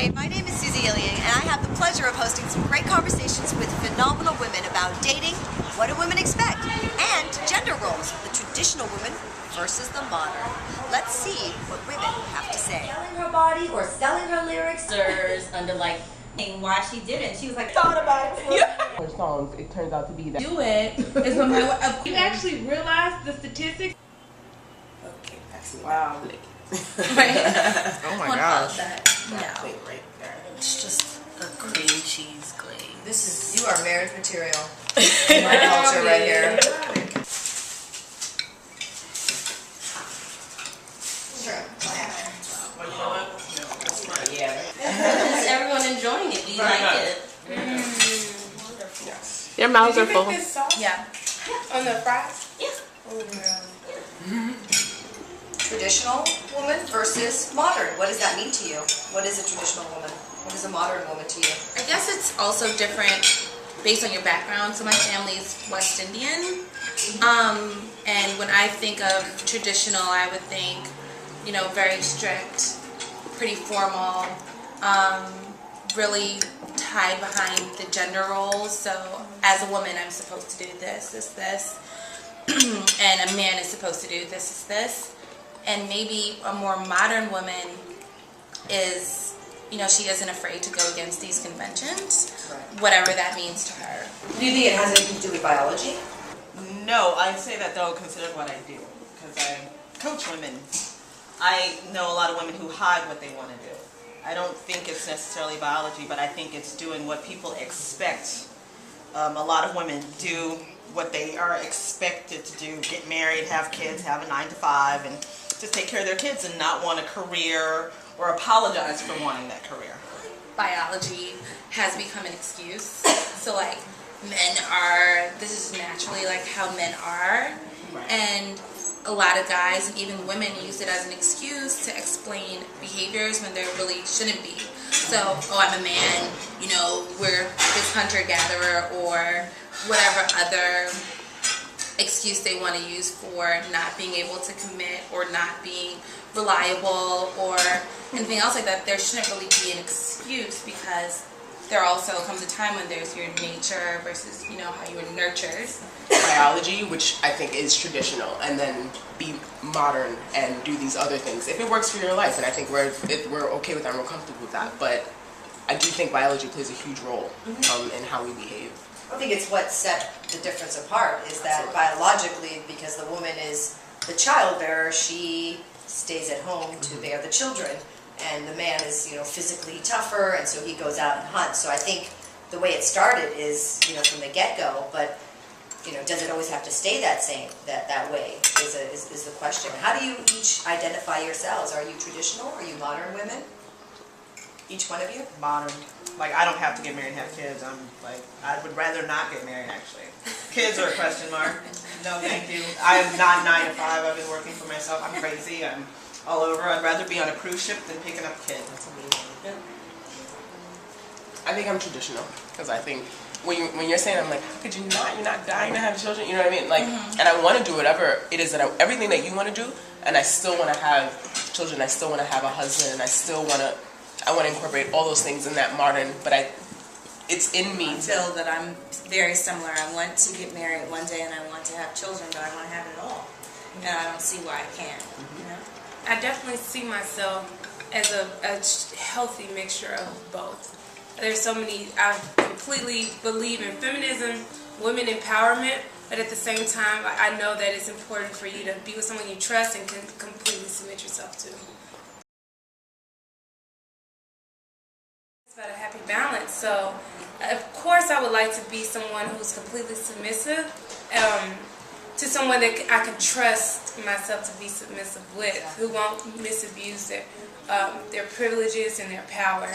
Hi, my name is Susie Iliang, and I have the pleasure of hosting some great conversations with phenomenal women about dating, what do women expect, and gender roles, the traditional woman versus the modern. Let's see what women have to say. Selling her body or selling her lyrics. Under like why she didn't. She was like, Thought about it. Her songs, it turns out to be that. Do it is when you actually realize the statistics. Okay, that's Wow. oh my gosh. No. Right there. It's just a cream cheese glaze. You are marriage material. My culture right here. Yeah. Is everyone enjoying it? Do you like it? Yes. Your mouths are full. Yeah. On the fries? Yeah. Traditional woman versus modern. What does that mean to you? What is a traditional woman? What is a modern woman to you? I guess it's also different based on your background. So my family's West Indian. And when I think of traditional, I would think, you know, very strict, pretty formal, really tied behind the gender roles. So as a woman, I'm supposed to do this, this, and a man is supposed to do this. And maybe a more modern woman is, you know, she isn't afraid to go against these conventions, whatever that means to her. Do you think it has anything to do with biology? No, I say that though, considering what I do, because I coach women. I know a lot of women who hide what they want to do. I don't think it's necessarily biology, but I think it's doing what people expect. A lot of women do what they are expected to do, get married, have kids, have a 9-to-5, and just take care of their kids and not want a career or apologize for wanting that career. Biology has become an excuse. So like this is naturally like how men are. Right. And a lot of guys and even women use it as an excuse to explain behaviors when there really shouldn't be. So, oh, I'm a man, you know, we're this hunter-gatherer or whatever other excuse they want to use for not being able to commit or not being reliable or anything else like that. There shouldn't really be an excuse because there also comes a time when there's your nature versus, you know, how you were nurtured. Biology, which I think is traditional, and then be modern and do these other things. If it works for your life, and I think we're okay with that and we're comfortable with that, but I do think biology plays a huge role in how we behave. I think it's what set the difference apart is that biologically, because the woman is the childbearer, she stays at home to bear the children, and the man is, you know, physically tougher, and so he goes out and hunts. So I think the way it started is, you know, from the get-go, but you know, does it always have to stay that way is the question. How do you each identify yourselves? Are you traditional? Are you modern women? Each one of you? Modern. Like, I don't have to get married and have kids. I'm like, I would rather not get married, actually. Kids are a question mark. No, thank you. I am not 9-to-5. I've been working for myself. I'm crazy. I'm all over. I'd rather be on a cruise ship than picking up kids. That's amazing. I think I'm traditional, because I think when you're saying, I'm like, how could you not? You're not dying to have children. You know what I mean? Like, and I want to do whatever it is everything that you want to do, and I still want to have children. I still want to have a husband, and I want to incorporate all those things in that modern. But it's in me. I feel that I'm very similar. I want to get married one day, and I want to have children, but I want to have it all, and I don't see why I can't. You know? I definitely see myself as a healthy mixture of both. There's so many, I completely believe in feminism, women empowerment, but at the same time, I know that it's important for you to be with someone you trust and can completely submit yourself to. It's about a happy balance. So, of course, I would like to be someone who's completely submissive, to someone that I can trust myself to be submissive with, who won't misabuse their privileges and their power.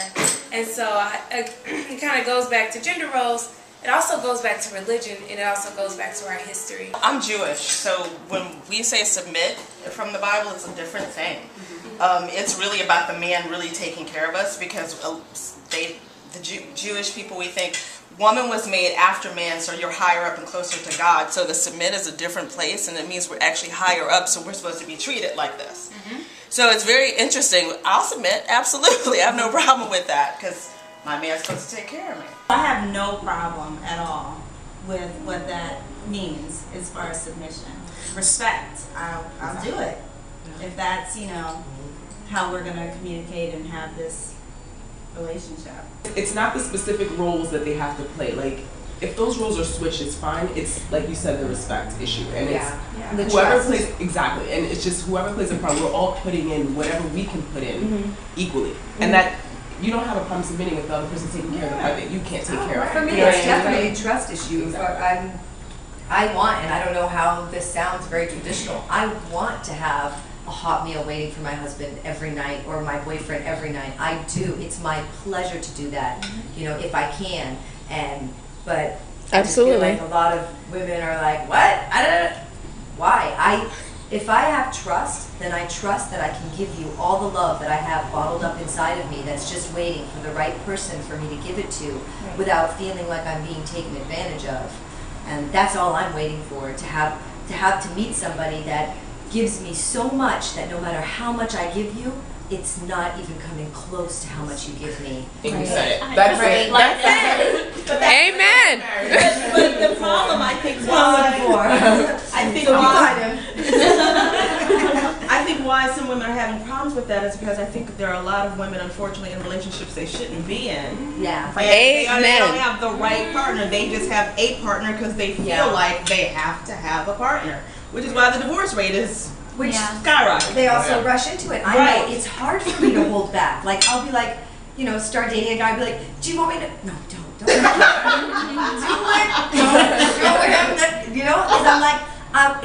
And so it kind of goes back to gender roles. It also goes back to religion, and it also goes back to our history. I'm Jewish, so when we say submit from the Bible, it's a different thing. It's really about the man really taking care of us, because Jewish people, we think woman was made after man, so you're higher up and closer to God. So the submit is a different place, and it means we're actually higher up, so we're supposed to be treated like this. So it's very interesting. I'll submit, absolutely. I have no problem with that because my man's supposed to take care of me. I have no problem at all with what that means as far as submission. Respect. I'll do it. If that's, how we're going to communicate and have this relationship. It's not the specific roles that they have to play. Like, if those roles are switched, it's fine. It's, like you said, the respect issue. And it's whoever plays, exactly. And it's just whoever plays a part, we're all putting in whatever we can put in equally. And that, you don't have a problem submitting if the other person's taking care of the part that you can't take care of. For me, it's definitely a trust issue. Exactly. I want, and I don't know how this sounds very traditional, I want to have a hot meal waiting for my husband every night or my boyfriend every night. I do. It's my pleasure to do that, if I can. But I just feel like a lot of women are like, what? I don't know. Why? If I have trust, then I trust that I can give you all the love that I have bottled up inside of me that's just waiting for the right person for me to give it to without feeling like I'm being taken advantage of. And that's all I'm waiting for, to meet somebody that gives me so much that no matter how much I give you, it's not even coming close to how much you give me. And you said it. That's right. Amen. But the problem, I think, I think why some women are having problems with that is because I think there are a lot of women, unfortunately, in relationships they shouldn't be in. Yeah. And they don't have the right partner. They just have a partner because they feel like they have to have a partner, which is why the divorce rate is skyrocketing. They also rush into it. I know it's hard for me to hold back. Like, I'll be like, start dating a guy, I'll be like, do you want me to? No, don't. Do it. Because I'm like,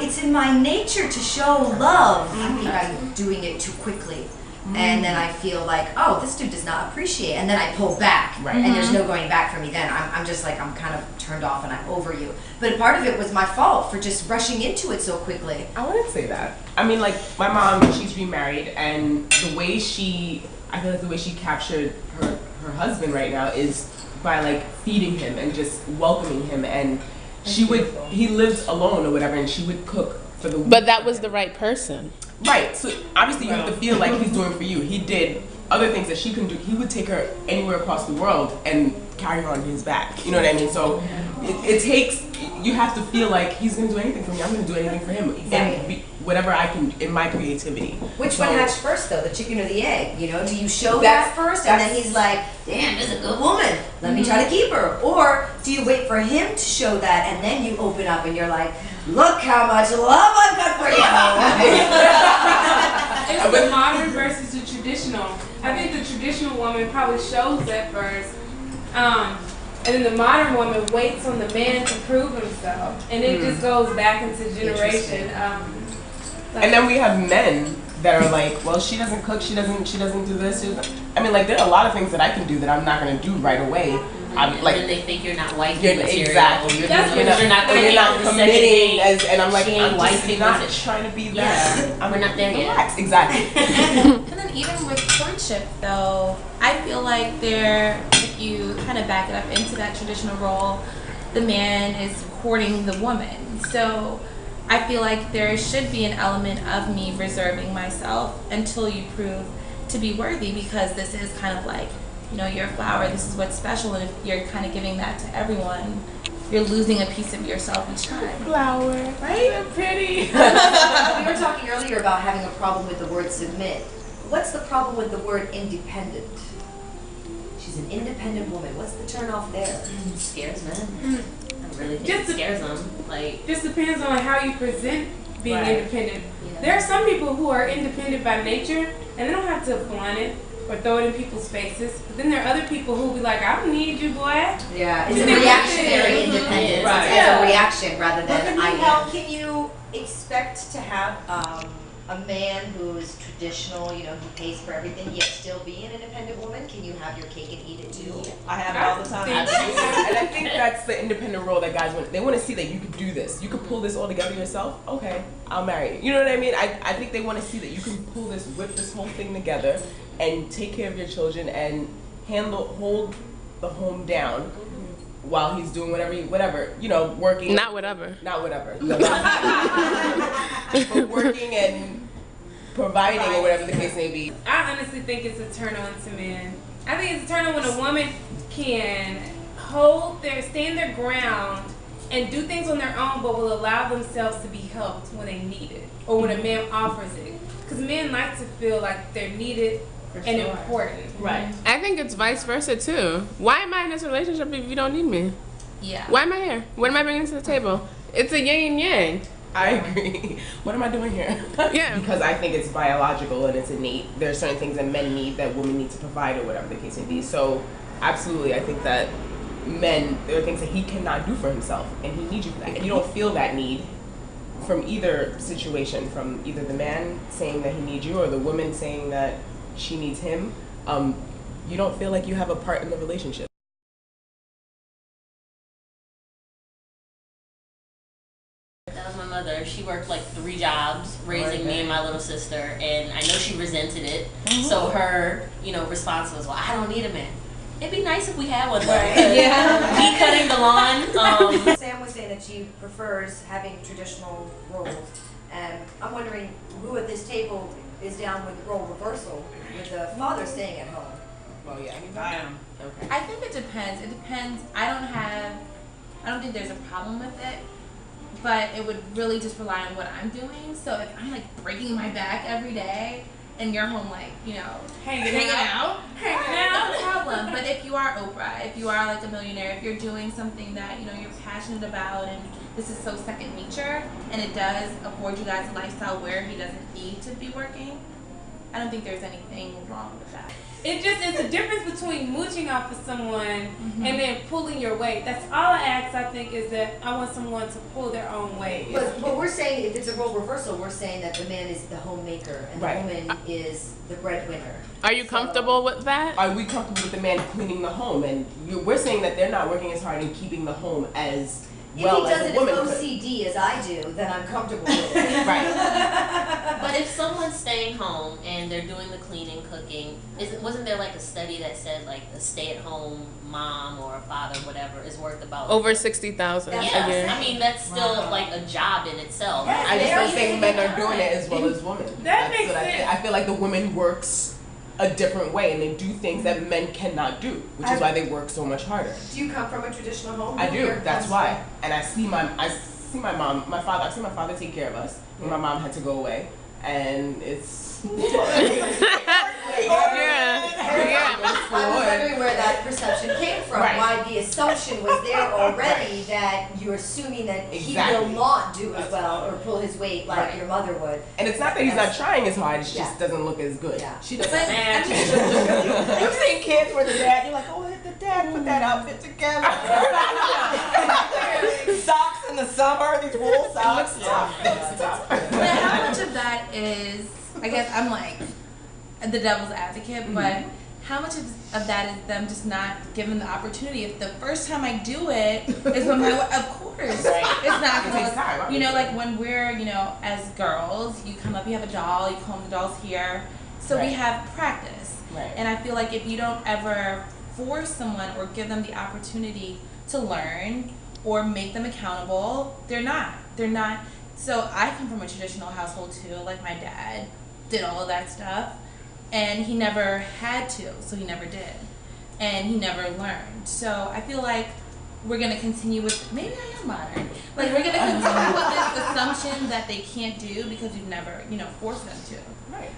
it's in my nature to show love. I think I'm doing it too quickly. And then I feel like, oh, this dude does not appreciate it. And then I pull back. And there's no going back for me then. I'm just like, I'm kind of turned off and I'm over you. But part of it was my fault for just rushing into it so quickly. I wouldn't say that. I mean, like, my mom, she's remarried, and I feel like the way she captured her husband right now is by, like, feeding him and just welcoming him. And he lived alone or whatever, and she would cook for the week. But that was the right person. Right, so obviously you have to feel like he's doing for you. He did other things that she couldn't do. He would take her anywhere across the world and carry her on his back. You know what I mean? So it takes, you have to feel like he's going to do anything for me. I'm going to do anything for him. And whatever I can in my creativity. Which one hatched first though, the chicken or the egg? Do you show that first and then he's like, damn, this is a good woman. Let me try to keep her. Or do you wait for him to show that and then you open up and you're like, look how much love I've got for you. It's the modern versus the traditional. I think the traditional woman probably shows that first. And then the modern woman waits on the man to prove himself. And it just goes back into generation. And then we have men that are like, well, she doesn't cook, she doesn't do this. I mean, like, there are a lot of things that I can do that I'm not going to do right away. And then they think you're not wifey material. Exactly. You're not committing, and I'm like, I'm just not trying to be that. Yeah, we're not there yet. Exactly. And then even with courtship, though, I feel like if you kind of back it up into that traditional role, the man is courting the woman. So I feel like there should be an element of me reserving myself until you prove to be worthy, because this is kind of like, you're a flower, this is what's special, and if you're kind of giving that to everyone, you're losing a piece of yourself each time. Flower. Right? So pretty. We were talking earlier about having a problem with the word submit. What's the problem with the word independent? She's an independent woman. What's the turn off there? It scares men. I really think it scares them. Like, Just depends on how you present being independent. Yeah. There are some people who are independent by nature, and they don't have to flaunt it or throw it in people's faces. But then there are other people who be like, I don't need you, boy. Yeah, it's a reactionary independence. Right. It's a reaction rather than Can you expect to have a man who's traditional, who pays for everything, yet still be an independent woman? Can you have your cake and eat it too? I have it all the time. And I think that's the independent role that guys want. They want to see that you could do this. You could pull this all together yourself. Okay, I'll marry you. You know what I mean? I think they want to see that you can pull this, whip this whole thing together, and take care of your children and hold the home down while he's doing whatever, working. Not whatever. But working and providing or whatever the case may be. I honestly think it's a turn on to men. I think it's a turn on when a woman can stand their ground and do things on their own, but will allow themselves to be helped when they need it, or when a man offers it. Because men like to feel like they're needed and important. Right. I think it's vice versa too. Why am I in this relationship if you don't need me? Yeah. Why am I here? What am I bringing to the table? It's a yin and yang. I agree. What am I doing here? Yeah. Because I think it's biological and it's innate. There are certain things that men need that women need to provide or whatever the case may be. So, absolutely, I think that there are things that he cannot do for himself, and he needs you for that. And you don't feel that need from either situation, from either the man saying that he needs you or the woman saying that she needs him. You don't feel like you have a part in the relationship. That was my mother. She worked like 3 jobs raising me and my little sister, and I know she resented it. So her, response was, "Well, I don't need a man." It'd be nice if we had one, though. Yeah. Me cutting the lawn. Sam was saying that she prefers having traditional roles, and I'm wondering who at this table is down with role reversal, with the father staying at home. Well, yeah, I am. Okay. I think it depends. It depends. I don't think there's a problem with it, but it would really just rely on what I'm doing. So if I'm like breaking my back every day and you're home like, hanging out, no problem. But if you are Oprah, if you are like a millionaire, if you're doing something that, you're passionate about and this is so second nature and it does afford you guys a lifestyle where he doesn't need to be working, I don't think there's anything wrong with that. It's a difference between mooching off of someone and then pulling your weight. That's all I ask, I think, is that I want someone to pull their own weight. But we're saying if it's a role reversal, we're saying that the man is the homemaker and the woman is the breadwinner. Are you comfortable with that? Are we comfortable with the man cleaning the home? And we're saying that they're not working as hard in keeping the home as well if he as does a it woman as could. OCD as I do, then I'm comfortable with it. Right. But if someone's staying home and they're doing the cleaning, cooking, wasn't there like a study that said like a stay-at-home mom or a father, whatever, is worth about Over 60,000 a Yes, year. I mean that's still like a job in itself. I just don't think men are doing it as well as women. That That's makes what sense. I feel like the woman works a different way and they do things that men cannot do, which is why they work so much harder. Do you come from a traditional home? I do. That's why. And I see my mom, my father take care of us when my mom had to go away, and it's. I was wondering where that perception came from. Right. Why the assumption was there already that you're assuming that he will not do as well or pull his weight like your mother would. And it's not that he's not trying as hard; it just doesn't look as good. Yeah. She doesn't. You've seen kids where the dad, you're like, oh, the dad put that outfit together. Socks in the summer, these wool socks. But how much of that is, I guess I'm like the devil's advocate, but how much of that is them just not given the opportunity? If the first time I do it is when of course, it's not It takes time, going to, like when we're, as girls, you come up, you have a doll, you comb the dolls here, so we have practice. Right. And I feel like if you don't ever force someone or give them the opportunity to learn or make them accountable, they're not. So I come from a traditional household too, like my dad did all of that stuff. And he never had to, so he never did. And he never learned. So I feel like we're going to continue with, maybe I am modern, like we're going to continue with this assumption that they can't do because we've never, forced them to. Right.